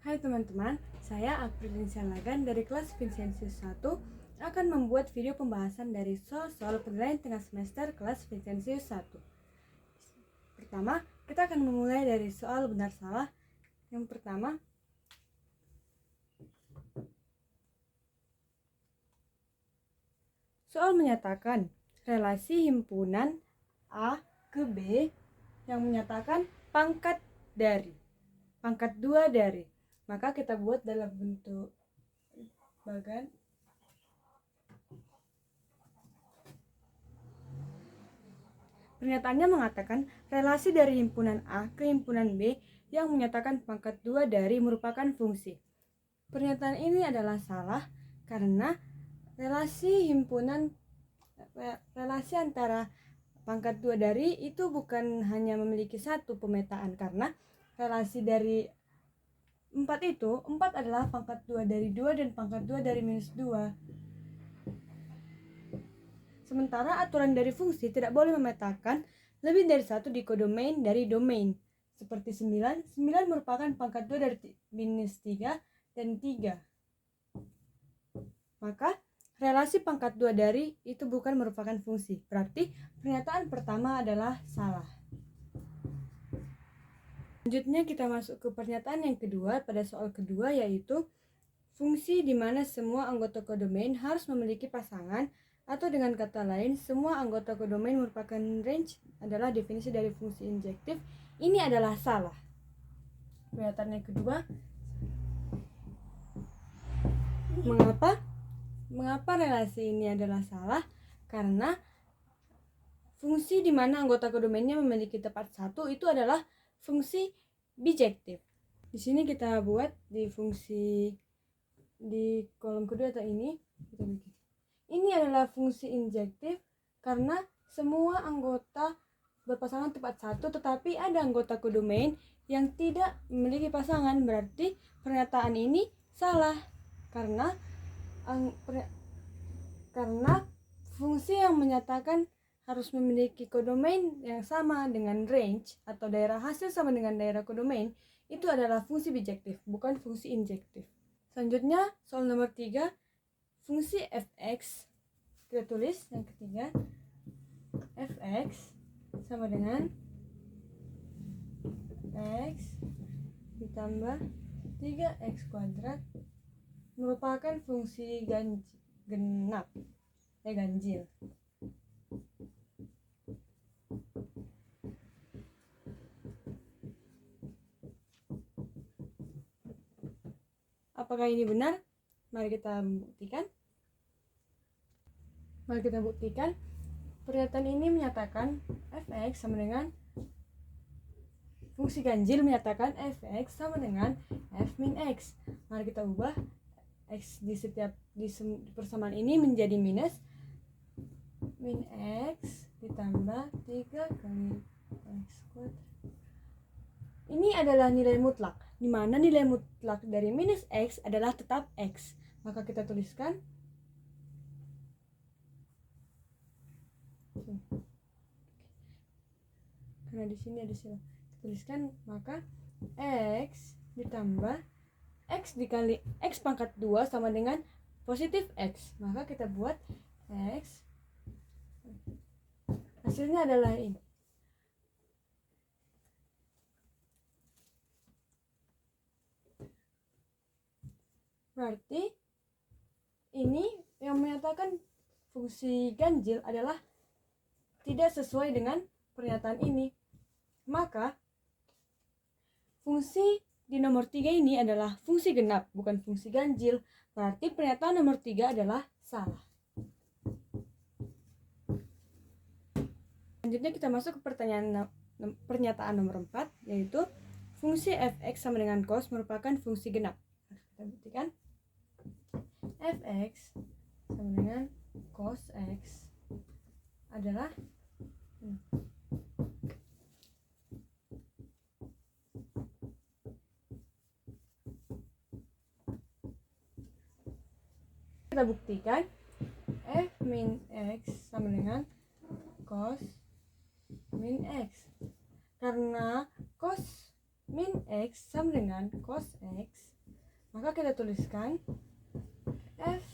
Hai teman-teman, saya Aprilin Lagan dari kelas Vincentius 1 akan membuat video pembahasan dari soal penilaian tengah semester kelas Vincentius 1. Pertama, kita akan memulai dari soal benar salah. Yang pertama, soal menyatakan relasi himpunan A ke B yang menyatakan pangkat 2 dari. Maka kita buat dalam bentuk bagan. Pernyataannya mengatakan relasi dari himpunan A ke himpunan B yang menyatakan pangkat 2 dari merupakan fungsi. Pernyataan ini adalah salah karena relasi antara pangkat 2 dari itu bukan hanya memiliki satu pemetaan, karena relasi dari 4 adalah pangkat 2 dari 2 dan pangkat 2 dari minus 2. Sementara aturan dari fungsi tidak boleh memetakan lebih dari satu dikodomain dari domain. Seperti 9 merupakan pangkat 2 dari minus 3 dan 3. Maka relasi pangkat 2 dari itu bukan merupakan fungsi. Berarti pernyataan pertama adalah salah. Selanjutnya kita masuk ke pernyataan yang kedua pada soal kedua, yaitu fungsi di mana semua anggota kodomain harus memiliki pasangan, atau dengan kata lain semua anggota kodomain merupakan range adalah definisi dari fungsi injektif. Ini adalah salah. Pernyataan yang kedua, mengapa relasi ini adalah salah? Karena fungsi di mana anggota kodomainnya memiliki tepat satu itu adalah fungsi bijektif. Di sini kita buat di fungsi di kolom kedua atau ini kita bikin. Ini adalah fungsi injektif karena semua anggota berpasangan tepat satu, tetapi ada anggota kodomain yang tidak memiliki pasangan. Berarti pernyataan ini salah karena fungsi yang menyatakan harus memiliki kodomain yang sama dengan range atau daerah hasil sama dengan daerah kodomain itu adalah fungsi bijektif, bukan fungsi injektif. Selanjutnya soal nomor 3, fungsi fx. Kita tulis yang ketiga, fx sama dengan x ditambah 3x kuadrat merupakan fungsi ganjil. Apakah ini benar? Mari kita buktikan. Pernyataan ini menyatakan fx sama dengan fungsi ganjil menyatakan fx sama dengan f min x. Mari kita ubah x di persamaan ini menjadi minus min x ditambah 3 kali x kuadrat. Ini adalah nilai mutlak, di mana nilai mutlak dari minus x adalah tetap x. Maka kita tuliskan karena di sini ada silang. Tuliskan maka x ditambah x dikali x pangkat 2 sama dengan positif x. Maka kita buat x, hasilnya adalah ini. Berarti ini yang menyatakan fungsi ganjil adalah tidak sesuai dengan pernyataan ini. Maka fungsi di nomor 3 ini adalah fungsi genap, bukan fungsi ganjil. Berarti pernyataan nomor 3 adalah salah. Selanjutnya kita masuk ke pernyataan nomor 4, yaitu fungsi fx sama dengan cos merupakan fungsi genap. Kita buktikan. Fx sama dengan cos x adalah kita buktikan f min x sama dengan cos min x, karena cos min X sama dengan cos X, maka kita tuliskan F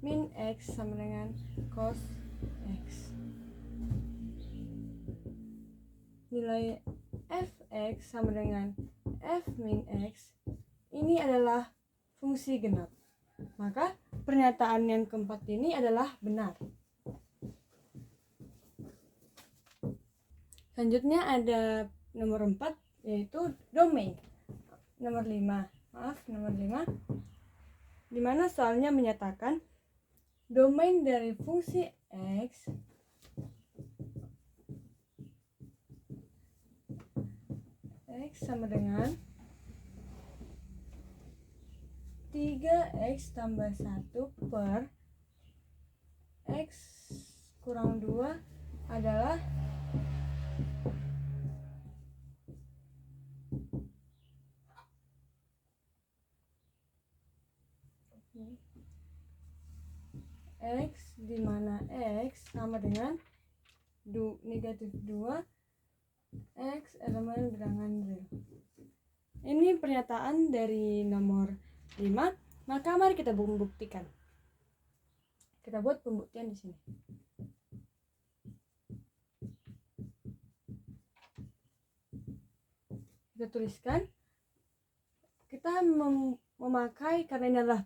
min X sama dengan cos X. Nilai Fx sama dengan F min X ini adalah fungsi genap. Maka pernyataan yang keempat ini adalah benar. Selanjutnya ada nomor 4, yaitu domain. Nomor 5, di mana soalnya menyatakan domain dari fungsi X sama dengan 3x tambah 1 per x kurang 2 adalah x, di mana x sama dengan negatif 2 x elemen bilangan real. Ini pernyataan dari nomor 5, maka mari kita membuktikan. Kita buat pembuktian di sini. Kita tuliskan, kita memakai, karena ini adalah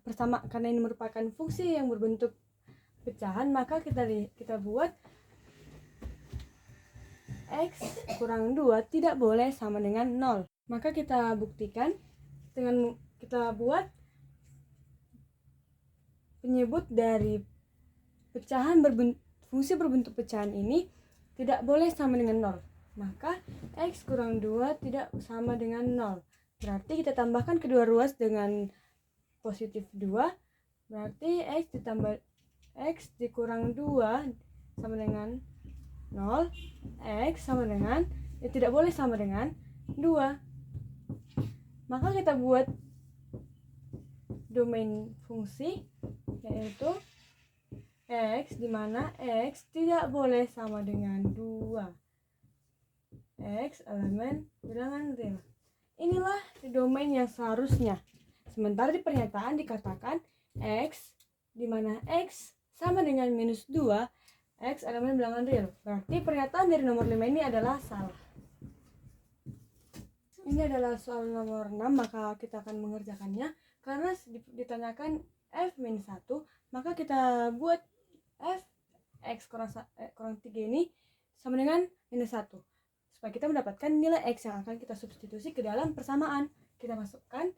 karena ini merupakan fungsi yang berbentuk pecahan, maka kita buat x kurang 2 tidak boleh sama dengan 0. Maka kita buktikan dengan kita buat penyebut dari pecahan fungsi berbentuk pecahan ini tidak boleh sama dengan 0. Maka x kurang 2 tidak sama dengan 0. Berarti kita tambahkan kedua ruas dengan positif 2. Berarti x ditambah x dikurang 2 sama dengan 0. X sama dengan, tidak boleh sama dengan 2. Maka kita buat domain fungsi, yaitu x, di mana x tidak boleh sama dengan 2. X elemen bilangan real. Inilah domain yang seharusnya. Sementara di pernyataan dikatakan x, di mana x sama dengan minus 2, x elemen bilangan real. Berarti pernyataan dari nomor 5 ini adalah salah. Ini adalah soal nomor 6, maka kita akan mengerjakannya. Karena ditanyakan f-1, maka kita buat f x kurang 3 ini sama dengan minus 1. Supaya kita mendapatkan nilai x yang akan kita substitusi ke dalam persamaan. Kita masukkan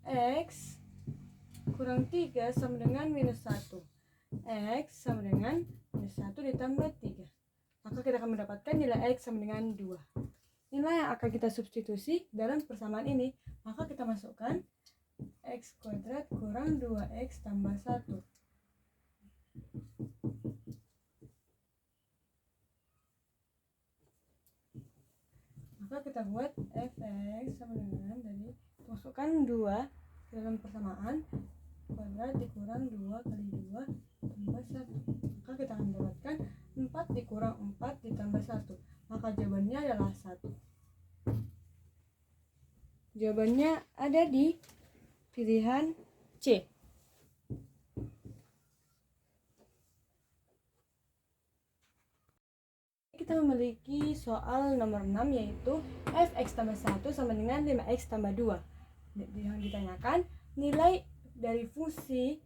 x kurang 3 sama dengan minus 1. X sama dengan minus 1 ditambah 3. Maka kita akan mendapatkan nilai x sama dengan 2. Nilai yang akan kita substitusi dalam persamaan ini. Maka kita masukkan x kuadrat kurang 2x tambah 1. Maka kita buat fx sama dengan, dari masukkan 2 ke dalam persamaan, kuadrat dikurang 2 kali 2 tambah 1. Maka kita akan mendapatkan 4 dikurang 4 ditambah 1. Maka jawabannya adalah 1. Jawabannya ada di pilihan C. Kita memiliki soal nomor 6, yaitu fx tambah 1 sama dengan 5x tambah 2. Yang ditanyakan nilai dari fungsi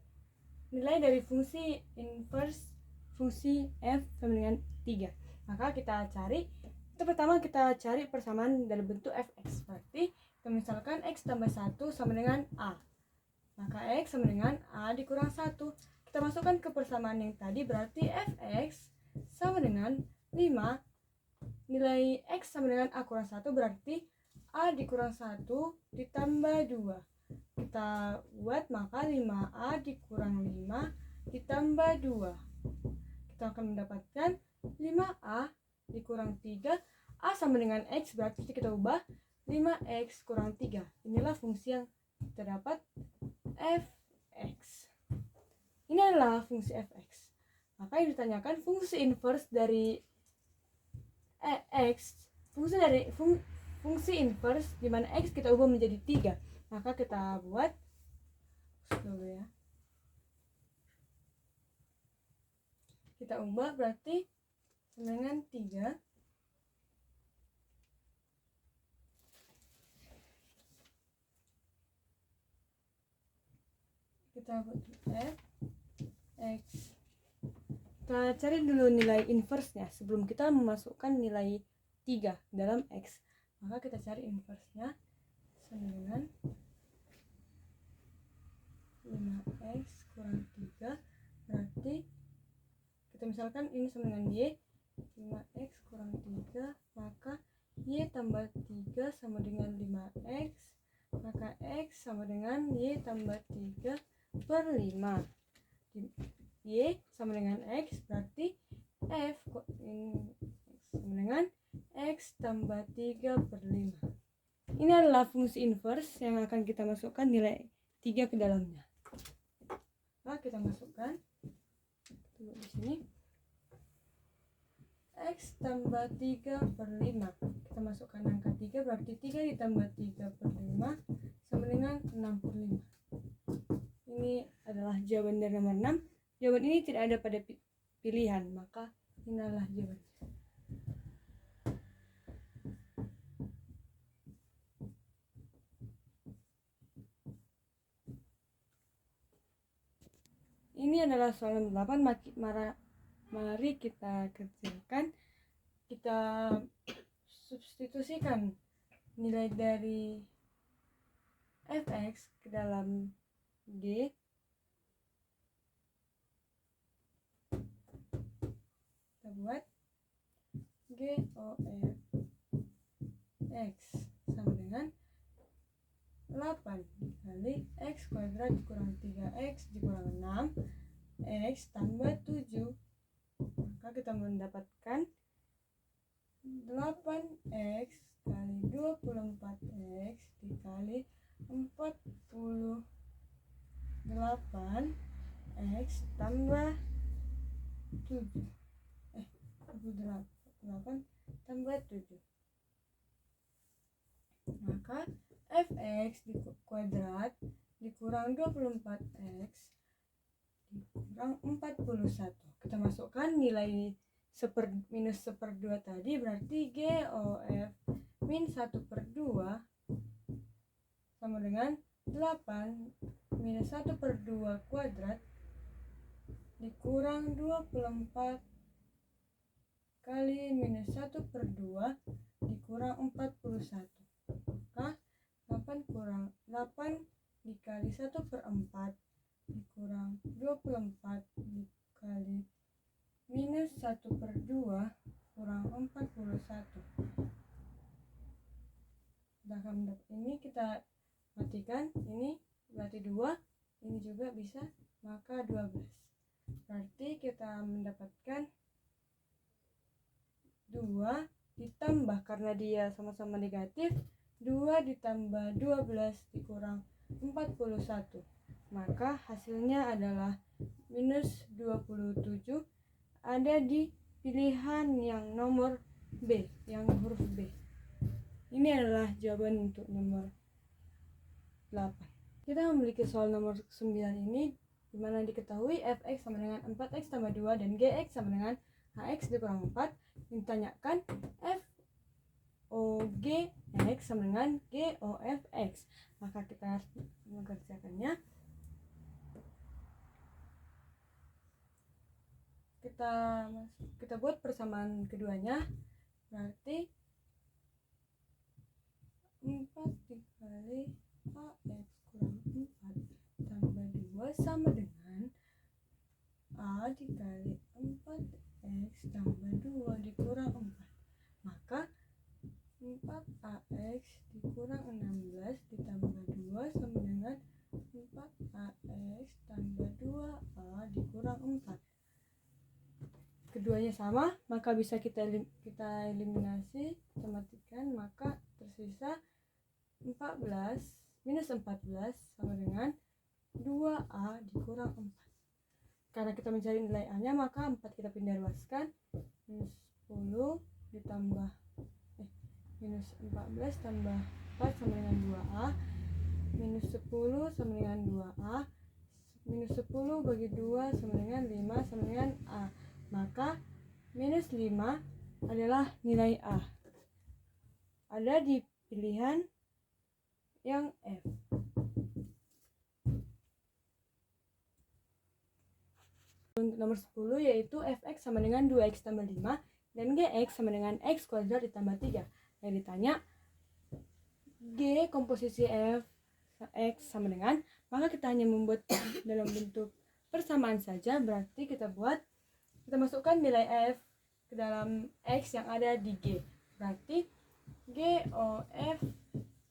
inverse fungsi f sama dengan 3. Maka kita cari, pertama kita cari persamaan dari bentuk fx. Berarti kita misalkan x tambah 1 sama dengan a. Maka x sama dengan a dikurang 1. Kita masukkan ke persamaan yang tadi, berarti fx sama dengan 5. Nilai x sama dengan a kurang 1, berarti a dikurang 1 ditambah 2. Kita buat, maka 5a dikurang 5 ditambah 2. Kita akan mendapatkan 5a dikurang 3. A sama dengan x, berarti kita ubah 5x kurang 3. Inilah fungsi yang terdapat fx. Ini adalah fungsi fx. Maka yang ditanyakan fungsi inverse dari x, fungsi inverse di mana X kita ubah menjadi 3. Maka kita buat dulu ya. Kita ubah berarti sama dengan 3. Kita buat F X. Kita cari dulu nilai inverse-nya sebelum kita memasukkan nilai 3 dalam X. Maka kita cari inverse-nya sama dengan 5X kurang 3. Berarti kita misalkan ini sama dengan Y. 5X kurang 3, maka Y tambah 3 sama dengan 5X. Maka X sama dengan Y tambah 3 per 5. Y sama dengan X, berarti F sama dengan X tambah 3 per 5. Ini adalah fungsi inverse yang akan kita masukkan nilai 3 ke dalamnya. Nah, kita masukkan di sini X tambah 3 per 5. Kita masukkan angka 3, berarti 3 ditambah 3 per 5 sama dengan 6 per 5. Ini adalah jawaban dari nomor 6. Jawaban ini tidak ada pada pilihan, maka ini adalah jawaban. Ini adalah soal nomor 8. Mari kita kerjakan. Kita substitusikan nilai dari fx ke dalam G. Kita buat GOF X sama dengan 8 dikali X kuadrat dikurang 3X dikurang 6 X tambah 7. Maka kita mendapatkan 8X kali 24X dikali 48X tambah 7. 48 tambah 7. Maka fx kuadrat dikurang 24x dikurang 41. Kita masukkan nilai minus 1/2 tadi, berarti GOF min 1/2 sama dengan 8 minus 1/2 kuadrat dikurang 24 kali minus 1/2 dikurang 41. Maka 8 dikali 1/4 dikurang 24 dikali minus 1/2 kurang 41. Ini kita matikan, ini berarti 2, ini juga bisa, maka 12. Berarti kita mendapatkan 2 ditambah, karena dia sama-sama negatif, 2 ditambah 12 dikurang 41. Maka hasilnya adalah minus 27, ada di pilihan yang nomor B, yang huruf B. Ini adalah jawaban untuk nomor 8. Kita memiliki soal nomor 9 ini, di mana diketahui fx sama dengan 4x tambah 2 dan gx sama dengan hx dikurang 4. Ditanyakan FOGX sama dengan GOFX. Maka kita harus mengerjakannya. Kita buat persamaan keduanya, berarti 4 dikali AX kurang 4 tambah 2 sama dengan A dikali 4X tambah 2 dikurang 4. Maka 4AX dikurang 16 ditambah 2 sama dengan 4AX tambah 2A dikurang 4. Keduanya sama, maka bisa kita eliminasi, kita matikan, maka tersisa 14 minus 14 sama dengan 2A dikurang 4. Karena kita mencari nilai A nya, maka 4 kita pindah luaskan, minus 10 ditambah minus 14 tambah 4 sama dengan 2A, minus 10 sama dengan 2A, minus 10 bagi 2 sama dengan 5 sama dengan A. Maka minus 5 adalah nilai A. Ada di pilihan yang F. Untuk nomor 10 yaitu fx sama dengan 2x tambah 5 dan gx sama dengan x kuadrat ditambah 3. Yang ditanya G komposisi f x sama dengan, maka kita hanya membuat dalam bentuk persamaan saja. Berarti kita masukkan nilai f ke dalam x yang ada di G. Berarti GOF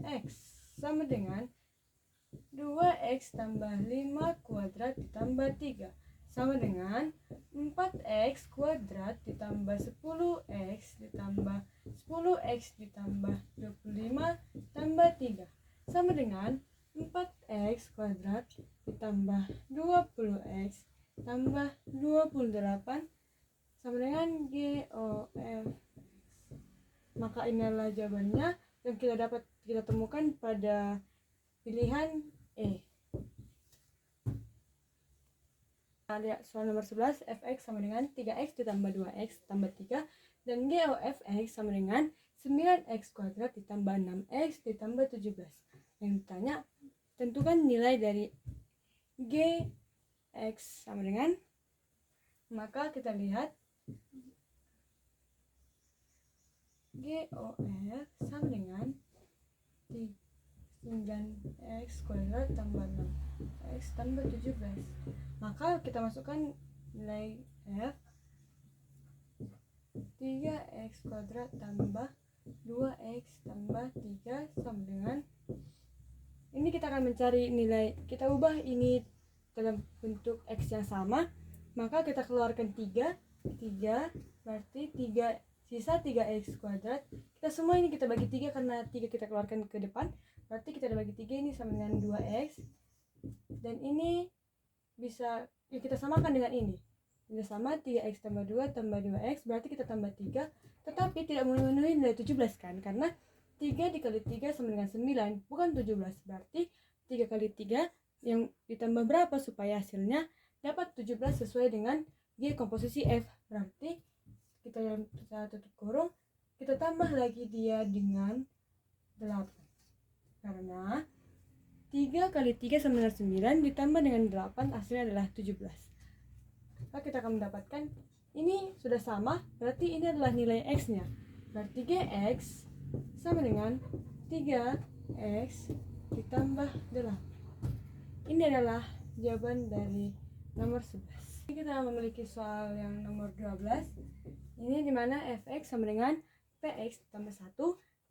x sama dengan 2x tambah 5 kuadrat ditambah 3 sama dengan 4x kuadrat ditambah 10x ditambah 10x ditambah 25 tambah 3 sama dengan 4x kuadrat ditambah 20x tambah 28 sama dengan GOF. Maka inilah jawabannya yang kita temukan pada pilihan E. Kita lihat soal nomor 11, fx sama dengan 3x ditambah 2x tambah 3 dan GOF x sama dengan 9x kuadrat ditambah 6x ditambah 17. Yang ditanya, tentukan nilai dari Gx sama dengan, maka kita lihat GOF sama dengan 9x kuadrat tambah 6x tambah 17. Maka kita masukkan nilai F 3x kuadrat tambah 2x tambah 3 sama dengan, ini kita akan mencari nilai, kita ubah ini dalam bentuk x yang sama, maka kita keluarkan 3 berarti 3 sisa 3x kuadrat. Kita semua ini kita bagi 3 karena 3 kita keluarkan ke depan, berarti kita bagi 3 ini sama dengan 2x, dan ini bisa kita samakan dengan ini. Ini sama 3x tambah 2 tambah 2x, berarti kita tambah 3, tetapi tidak memenuhi nilai 17 kan, karena 3 dikali 3 sama dengan 9, bukan 17. Berarti 3 kali 3 yang ditambah berapa supaya hasilnya dapat 17 sesuai dengan G komposisi F. Berarti kita dalam tutup kurung, kita tambah lagi dia dengan 8. Karena 3 kali 3 sama dengan 9 ditambah dengan 8 hasilnya adalah 17. Maka kita akan mendapatkan ini sudah sama, berarti ini adalah nilai X-nya. Berarti Gx sama dengan 3x ditambah 8. Ini adalah jawaban dari nomor 11. Kita memiliki soal yang nomor 12. Ini dimana fx sama dengan px ditambah 1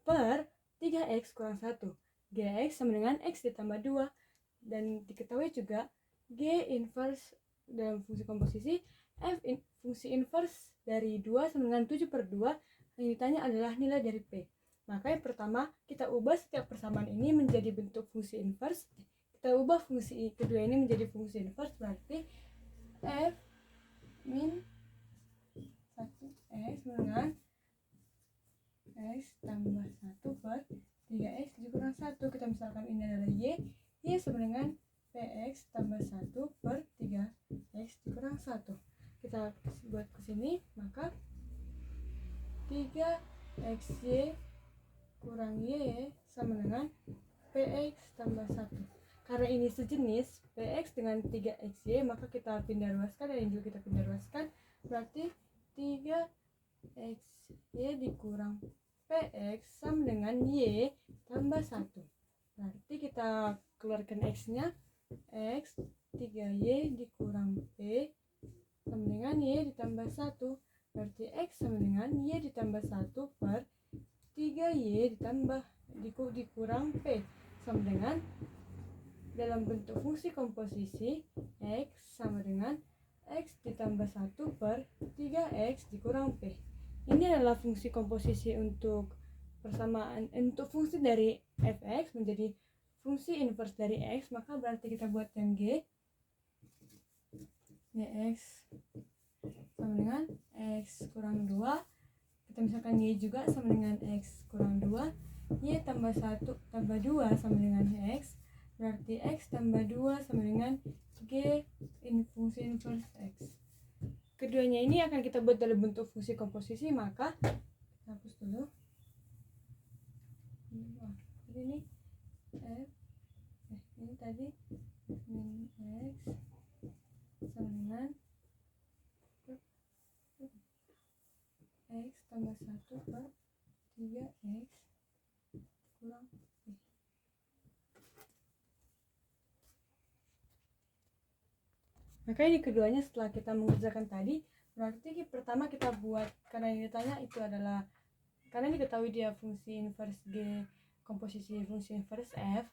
per 3x kurang 1. Gx sama dengan x ditambah 2. Dan diketahui juga G inverse dalam fungsi komposisi, fungsi inverse dari 2 sama dengan 7 per 2. Yang ditanya adalah nilai dari P. Maka yang pertama, kita ubah setiap persamaan ini menjadi bentuk fungsi inverse. Kita ubah fungsi kedua ini menjadi fungsi inverse, berarti f min 1x dengan x tambah 1 per 3x dikurang 1. Kita misalkan ini adalah y sama dengan px tambah 1 per 3x dikurang 1. Kita buat ke sini, maka 3xy kurang y sama dengan px tambah 1. Karena ini sejenis px dengan 3xy, maka kita pindah ruaskan, dan ini juga kita pindah ruaskan. Berarti 3xy dikurang px sama dengan y tambah 1. Berarti kita keluarkan x-nya, x 3y dikurang p sama dengan y ditambah 1. Berarti x sama dengan y ditambah 1 per 3y dikurang p sama dengan, dalam bentuk fungsi komposisi, x sama dengan x ditambah 1 per 3x dikurang p. Ini adalah fungsi komposisi untuk persamaan, untuk fungsi dari fx menjadi fungsi inverse dari x. Maka berarti kita buat yang g, gx sama dengan x kurang 2. kita misalkan Y juga sama dengan X kurang 2, Y tambah 1 tambah 2 sama dengan X, berarti X tambah 2 sama dengan G fungsi inverse X. Keduanya ini akan kita buat dalam bentuk fungsi komposisi, maka kita hapus dulu. Jadi ini ini tadi min X sama dengan X tambah 1 per 3X kurang B. Maka ini keduanya setelah kita mengerjakan tadi, berarti pertama kita buat, karena yang ditanya itu adalah, karena diketahui dia fungsi inverse G komposisi fungsi inverse F,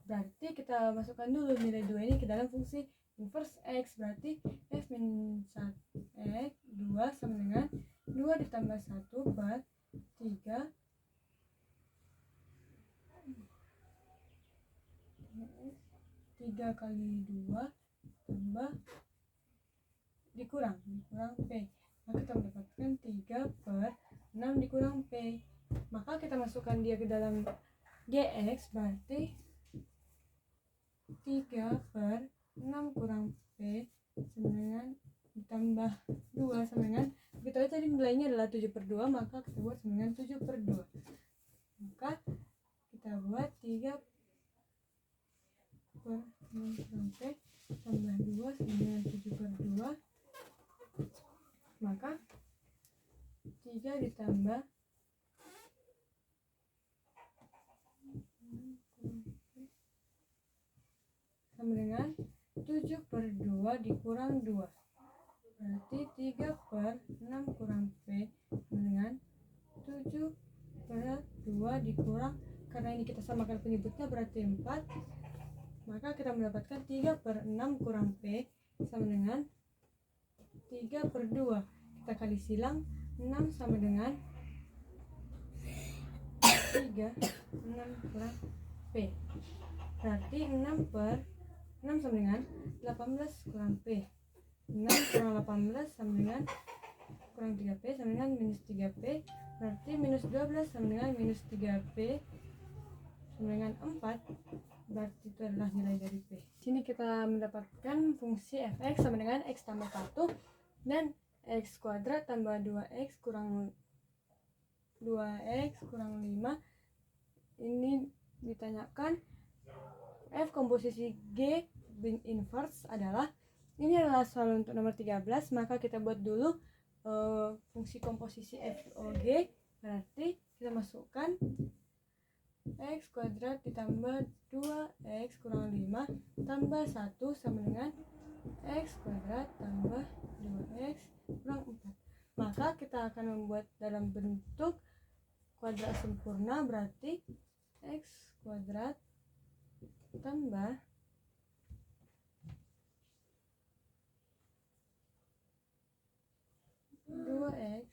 berarti kita masukkan dulu nilai 2 ini ke dalam fungsi inverse X, berarti F min 1 X 2 sama dengan 2 ditambah 1 per 3 3 kali 2 tambah dikurang P, maka kita mendapatkan 3 per 6 dikurang P. Maka kita masukkan dia ke dalam GX, berarti 3 per 6 kurang P sama dengan ditambah 2 sama dengan, kita tadi nilainya adalah 7 per 2, maka kita buat sama dengan 7 per 2. Maka kita buat 3 per 6 kurang P tambah 2 sama dengan 7 per 2, maka 3 ditambah sama dengan 7 per 2 dikurang 2, berarti 3 per 6 kurang P sama dengan 7 per 2 dikurang, karena ini kita samakan penyebutnya berarti 4, maka kita mendapatkan 3 per 6 kurang P sama dengan 3 per 2, kita kali silang 6 sama dengan 3 6 kurang P, berarti 6 per 6 sama dengan 18 kurang P, 6 kurang 18 sama dengan kurang 3P sama dengan minus 3P, berarti minus 12 sama dengan minus 3P sama dengan 4, berarti itu adalah nilai dari P. Sini kita mendapatkan fungsi fx sama dengan x tambah 1 dan x kuadrat tambah 2x kurang 5. Ini ditanyakan F komposisi G inverse adalah, ini adalah soal untuk nomor 13, maka kita buat dulu fungsi komposisi FOG, berarti kita masukkan x kuadrat ditambah 2x kurang 5 tambah 1 sama dengan x kuadrat tambah 2x kurang 4. Maka kita akan membuat dalam bentuk kuadrat sempurna, berarti x kuadrat tambah 2x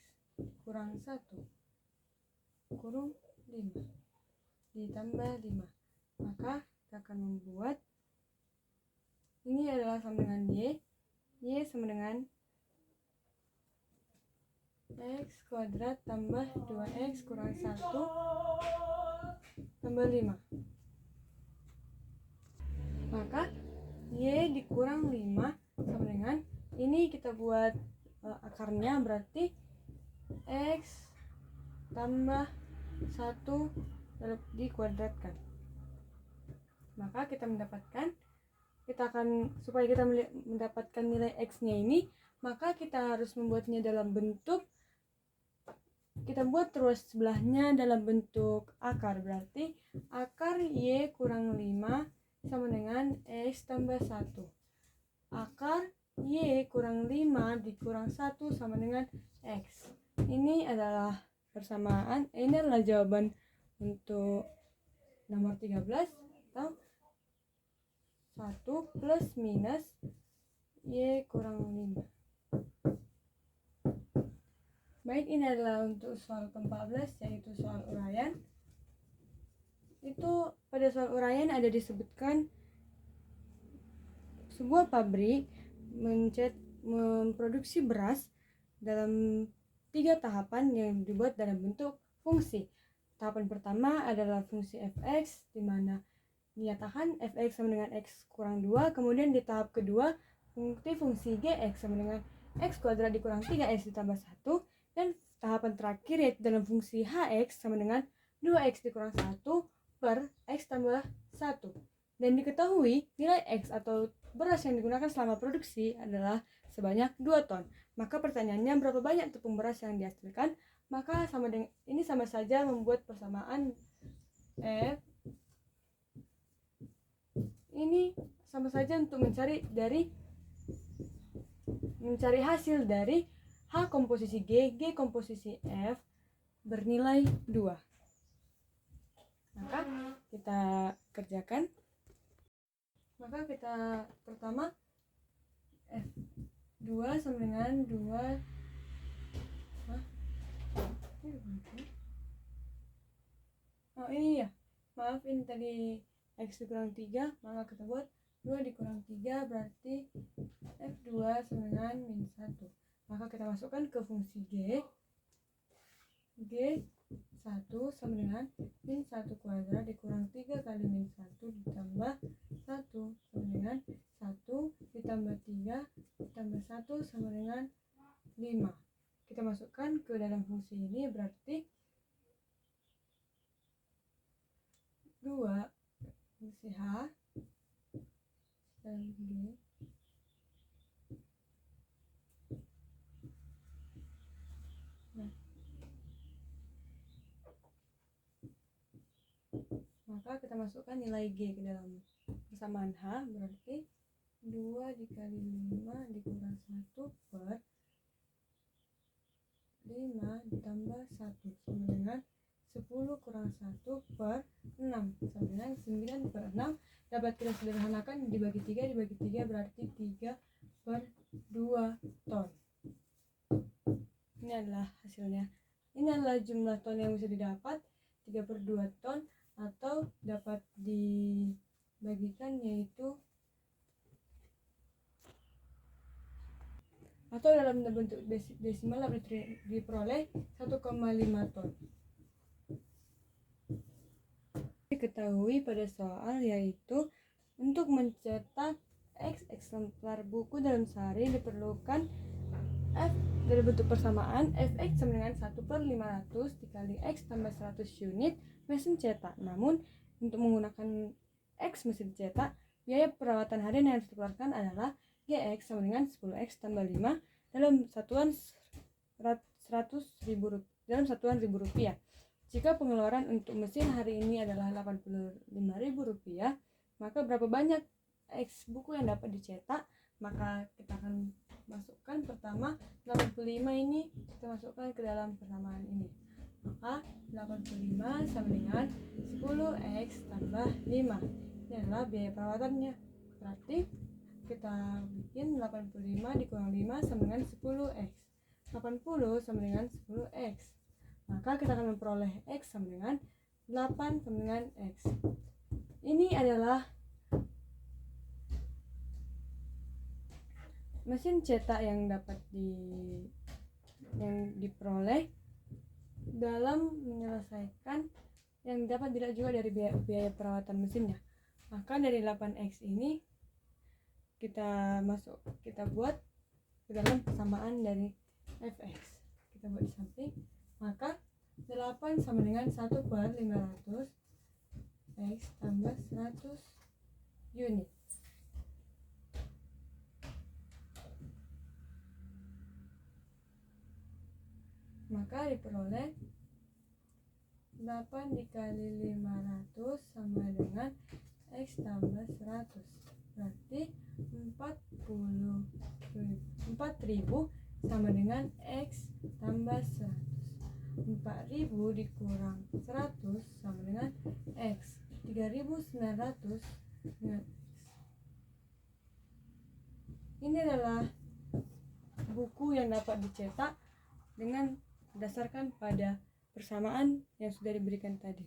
kurang 1 kurung 5 ditambah 5. Maka kita akan membuat ini adalah sama dengan y sama dengan x kuadrat tambah 2x kurang 1 tambah 5. Maka y dikurang 5 sama dengan, ini kita buat akarnya, berarti x tambah 1 dikuadratkan. Maka kita mendapatkan, supaya kita mendapatkan nilai x nya ini, maka kita harus membuatnya dalam bentuk, kita buat ruas sebelahnya dalam bentuk akar, berarti akar y kurang 5 sama dengan x tambah 1. Akar y kurang 5 dikurang 1 sama dengan x. Ini adalah persamaan, ini adalah jawaban untuk nomor 13, atau 1 plus minus y kurang 5. Baik, ini adalah untuk soal ke-14, yaitu soal uraian. Itu pada soal uraian ada disebutkan sebuah pabrik memproduksi beras dalam 3 tahapan yang dibuat dalam bentuk fungsi. Tahapan pertama adalah fungsi fx, di mana dinyatakan fx sama dengan x kurang 2. Kemudian di tahap kedua, fungsi gx sama dengan x kuadrat dikurang 3x ditambah 1. Dan tahapan terakhir yaitu dalam fungsi hx sama dengan 2x dikurang 1 per x tambah 1. Dan diketahui nilai x atau beras yang digunakan selama produksi adalah sebanyak 2 ton. Maka pertanyaannya, berapa banyak tepung beras yang dihasilkan? Maka ini sama saja membuat persamaan F. Ini sama saja untuk mencari hasil dari H komposisi G komposisi F bernilai 2. Maka kita kerjakan. Maka kita pertama F2 sama dengan 2. Oh ini ya, maaf, ini tadi x dikurang 3, maka kita buat 2 dikurang 3 berarti F2 sama dengan min 1. Maka kita masukkan ke fungsi G1 sama dengan min 1 kuadrat dikurang 3 kali min 1 ditambah 1 sama dengan 1 ditambah 3 ditambah 1 sama dengan 5. Kita masukkan ke dalam fungsi ini, berarti 2 fungsi H dan G maka kita masukkan nilai G ke dalam persamaan H, berarti 2 dikali 5 dikurang 1 per 5 ditambah 1 sama dengan 10 kurang 1 per 6 sama dengan 9 per 6. Dapat kita sederhanakan, dibagi 3 berarti 3 per 2 ton. Ini adalah hasilnya. Ini adalah jumlah ton yang bisa didapat, 3 per 2 ton, atau dapat dibagikan yaitu atau dalam bentuk desimal dapat diperoleh 1,5 ton. Diketahui pada soal yaitu untuk mencetak X eksemplar buku dalam sehari diperlukan F dari bentuk persamaan Fx sama dengan 1 per 500 dikali X tambah 100 unit mesin cetak. Namun untuk menggunakan X mesin cetak, biaya perawatan harian yang harus dikeluarkan adalah Gx sama dengan 10x tambah 5 dalam satuan 100.000 rupiah. Jika pengeluaran untuk mesin hari ini adalah 85.000 rupiah, maka berapa banyak X buku yang dapat dicetak? Maka kita akan masukkan pertama 85 ini kita masukkan ke dalam persamaan ini. Maka 85 sama dengan 10x tambah 5. Ini adalah biaya perawatannya. Berarti kita bikin 85 dikurang 5 sama dengan 10x. 80 sama dengan 10x. Maka kita akan memperoleh X sama dengan 8 sama dengan X. Ini adalah mesin cetak yang dapat diperoleh dalam menyelesaikan yang dapat dilihat juga dari biaya perawatan mesinnya. Maka dari 8x ini kita buat ke dalam persamaan dari fx. Kita buat di samping. Maka 8 sama dengan 1 per 500 x tambah 100 unit. Maka diperoleh 8 dikali 500 sama dengan x tambah 100. Berarti 4.000 sama dengan x tambah 100. 4.000 dikurang 100 sama dengan x. 3.900 dengan x. Ini adalah buku yang dapat dicetak dengan berdasarkan pada persamaan yang sudah diberikan tadi.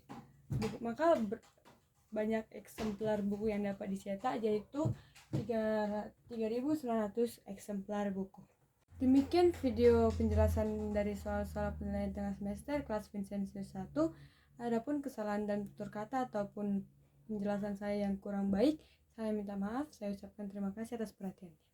Maka banyak eksemplar buku yang dapat dicetak, yaitu 3.900 eksemplar buku. Demikian video penjelasan dari soal-soal penilaian tengah semester kelas Vincentius 1. Adapun kesalahan dan tutur kata ataupun penjelasan saya yang kurang baik, saya minta maaf. Saya ucapkan terima kasih atas perhatiannya.